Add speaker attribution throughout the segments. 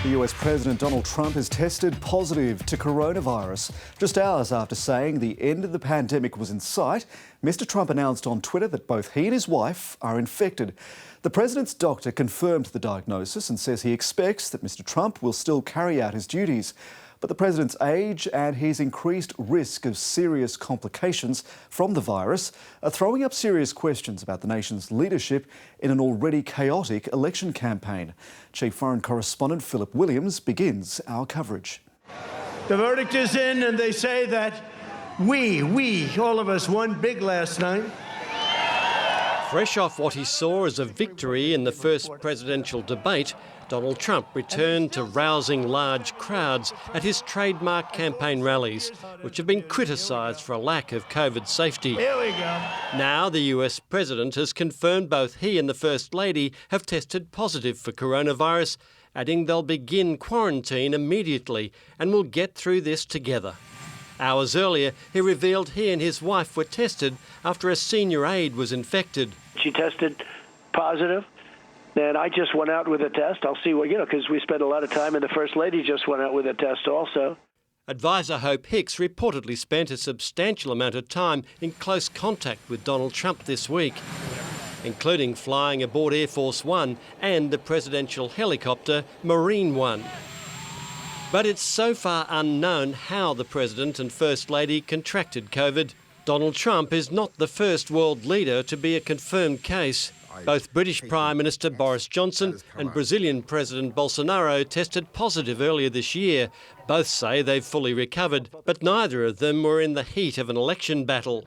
Speaker 1: The US President Donald Trump has tested positive to coronavirus. Just hours after saying the end of the pandemic was in sight, Mr. Trump announced on Twitter that both he and his wife are infected. The president's doctor confirmed the diagnosis and says he expects that Mr. Trump will still carry out his duties. But the president's age and his increased risk of serious complications from the virus are throwing up serious questions about the nation's leadership in an already chaotic election campaign. Chief Foreign Correspondent Philip Williams begins our coverage.
Speaker 2: The verdict is in, and they say that all of us, won big last night.
Speaker 3: Fresh off what he saw as a victory in the first presidential debate, Donald Trump returned to rousing large crowds at his trademark campaign rallies, which have been criticised for a lack of COVID safety.
Speaker 2: Here we go.
Speaker 3: Now the US president has confirmed both he and the First Lady have tested positive for coronavirus, adding they'll begin quarantine immediately and will get through this together. Hours earlier, he revealed he and his wife were tested after a senior aide was infected.
Speaker 4: She tested positive, and I just went out with a test. I'll see what, because we spent a lot of time, and the First Lady just went out with a test also.
Speaker 3: Advisor Hope Hicks reportedly spent a substantial amount of time in close contact with Donald Trump this week, including flying aboard Air Force One and the presidential helicopter Marine One. But it's so far unknown how the President and First Lady contracted COVID. Donald Trump is not the first world leader to be a confirmed case. Both British Prime Minister Boris Johnson and Brazilian President Bolsonaro tested positive earlier this year. Both say they've fully recovered, but neither of them were in the heat of an election battle.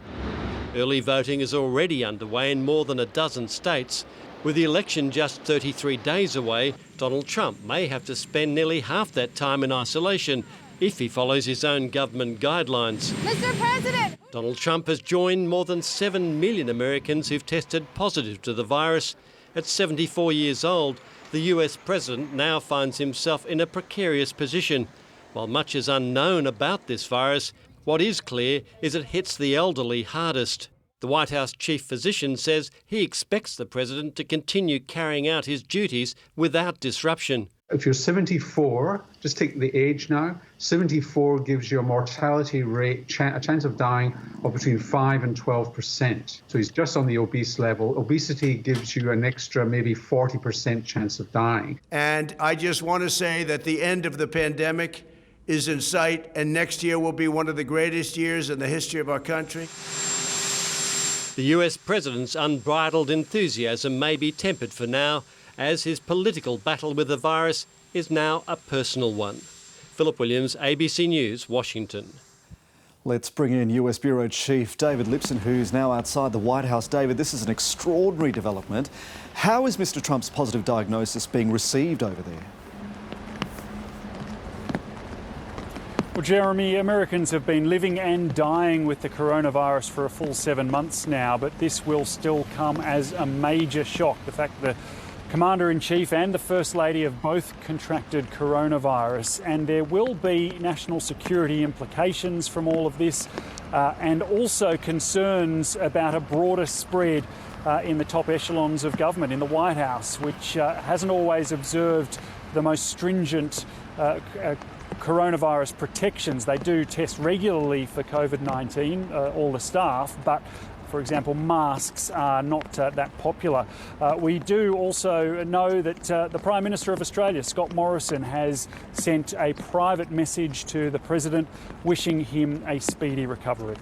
Speaker 3: Early voting is already underway in more than a dozen states. With the election just 33 days away, Donald Trump may have to spend nearly half that time in isolation if he follows his own government guidelines.
Speaker 5: Mr. President!
Speaker 3: Donald Trump has joined more than 7 million Americans who've tested positive to the virus. At 74 years old, the US president now finds himself in a precarious position. While much is unknown about this virus, what is clear is it hits the elderly hardest. The White House chief physician says he expects the president to continue carrying out his duties without disruption.
Speaker 6: If you're 74, just take the age now, 74 gives you a mortality rate, a chance of dying of between 5 and 12%. So he's just on the obese level. Obesity gives you an extra maybe 40% chance of dying.
Speaker 2: And I just want to say that the end of the pandemic is in sight, and next year will be one of the greatest years in the history of our country.
Speaker 3: The US president's unbridled enthusiasm may be tempered for now, as his political battle with the virus is now a personal one. Philip Williams, ABC News, Washington.
Speaker 1: Let's bring in US Bureau Chief David Lipson, who's now outside the White House. David, this is an extraordinary development. How is Mr. Trump's positive diagnosis being received over there?
Speaker 7: Well, Jeremy, Americans have been living and dying with the coronavirus for a full 7 months now, but this will still come as a major shock. The fact that the Commander-in-Chief and the First Lady have both contracted coronavirus, and there will be national security implications from all of this, and also concerns about a broader spread in the top echelons of government, in the White House, which hasn't always observed the most stringent coronavirus protections. They do test regularly for COVID-19, all the staff, but for example, masks are not that popular. We do also know that the Prime Minister of Australia, Scott Morrison, has sent a private message to the President wishing him a speedy recovery.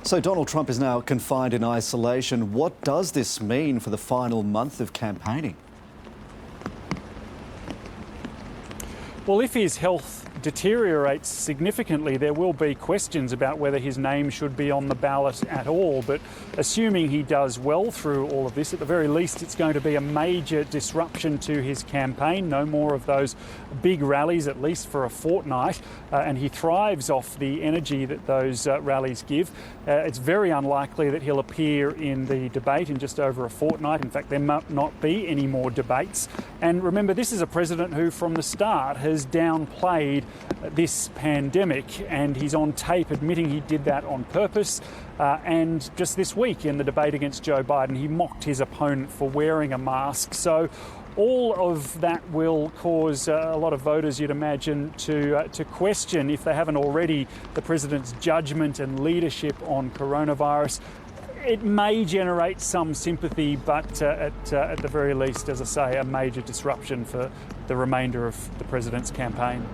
Speaker 1: So Donald Trump is now confined in isolation. What does this mean for the final month of campaigning?
Speaker 7: Well, if his health deteriorates significantly, there will be questions about whether his name should be on the ballot at all. But assuming he does well through all of this, at the very least, it's going to be a major disruption to his campaign. No more of those big rallies, at least for a fortnight. And he thrives off the energy that those rallies give. It's very unlikely that he'll appear in the debate in just over a fortnight. In fact, there might not be any more debates. And remember, this is a president who, from the start, has downplayed this pandemic, and he's on tape admitting he did that on purpose. And just this week in the debate against Joe Biden, he mocked his opponent for wearing a mask. So All of that will cause a lot of voters, you'd imagine, to question, if they haven't already, the president's judgment and leadership on coronavirus. It may generate some sympathy, but at the very least, as I say, a major disruption for the remainder of the president's campaign.